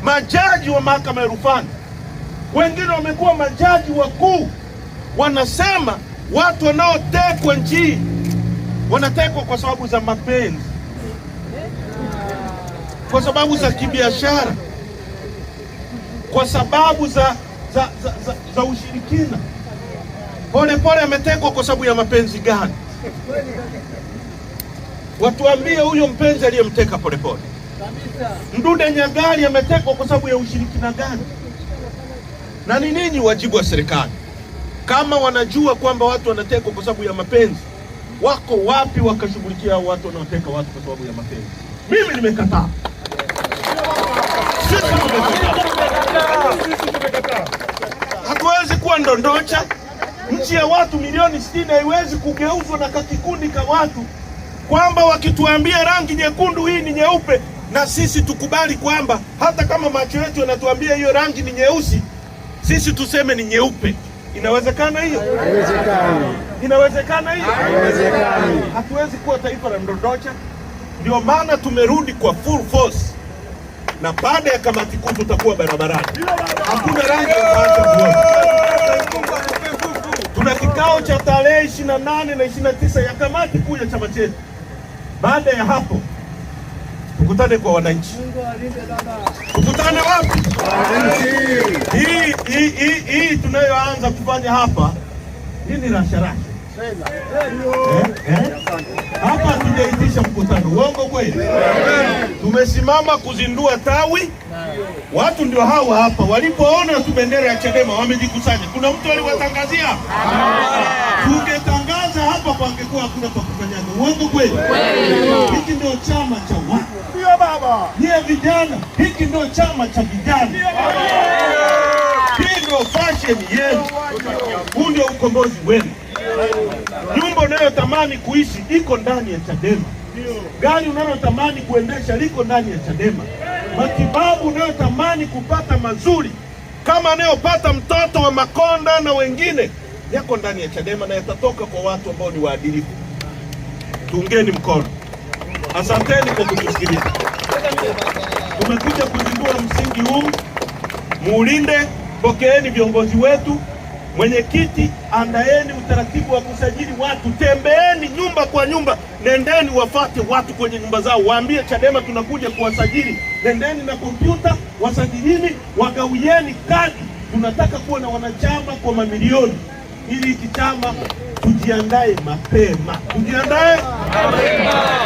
majaji wa mahakama ya rufani, wengine wamekuwa majaji wakuu, wanasema watu wanaotekwa nchi hii wanatekwa kwa sababu za mapenzi, kwa sababu za kibiashara, kwa sababu za ushirikina. Polepole ametekwa kwa sababu ya mapenzi gani? Watuambie huyo mpenzi aliyemteka Polepole. Mdude Nyagali ametekwa kwa sababu ya ushirikina gani? Na ni nini wajibu wa serikali? Kama wanajua kwamba watu wanatekwa kwa sababu ya mapenzi, wako wapi wakashughulikia watu wanaoteka watu kwa sababu ya mapenzi? Mimi nimekataa. Sisi tumekataa. Hatuwezi kuwa ndondocha. Nchi ya watu milioni 60 haiwezi kugeuzwa na kakikundi ka watu kwamba wakituambia rangi nyekundu hii ni nyeupe, na sisi tukubali kwamba hata kama macho yetu yanatuambia hiyo rangi ni nyeusi, sisi tuseme ni nyeupe. Inawezekana hiyo? Haiwezekani. Inawezekana hiyo? Haiwezekani. Hatuwezi kuwa taifa la ndondocha. Ndio maana tumerudi kwa full force, na baada ya kamati kuu tutakuwa barabarani. Hakuna rangi ya kuacha. Tuna kikao cha tarehe 28 na 29 ya kamati kuu ya chama chetu. Baada ya hapo tukutane kwa wananchi. Tukutane wapi? Hii tunayoanza kufanya hapa, hii ni rasharasha. Hapa hatujaitisha mkutano. Uongo kweli? Tumesimama kuzindua tawi. Watu ndio hawa hapa, walipoona tu bendera ya Chadema wamejikusanya. Kuna mtu aliwatangazia? Tungetangaza hapa pangekuwa hakuna pa kukanyaga. Uongo kweli? Hiki ndio chama cha watu. Ndio baba. Nyie vijana, hiki ndio chama cha vijana. Hii ndio fashion yenu. Huu ndio ukombozi wenu. Nyumba unayotamani kuishi iko ndani ya Chadema. Gari unayotamani kuendesha liko ndani ya Chadema. Matibabu unayotamani kupata mazuri kama anayopata mtoto wa Makonda na wengine yako ndani ya Chadema, na yatatoka kwa watu ambao ni waadilifu. Tuungeni mkono. Asanteni kwa kutusikiliza. Tumekuja kuzindua msingi huu, muulinde, pokeeni viongozi wetu. Mwenyekiti, andaeni utaratibu wa kusajili watu, tembeeni nyumba kwa nyumba, nendeni wafate watu kwenye nyumba zao, waambie Chadema tunakuja kuwasajili. Nendeni na kompyuta, wasajilini, wagawieni kadi. Tunataka kuwa na wanachama kwa mamilioni, ili hiki chama tujiandae mapema. Tujiandae mapema.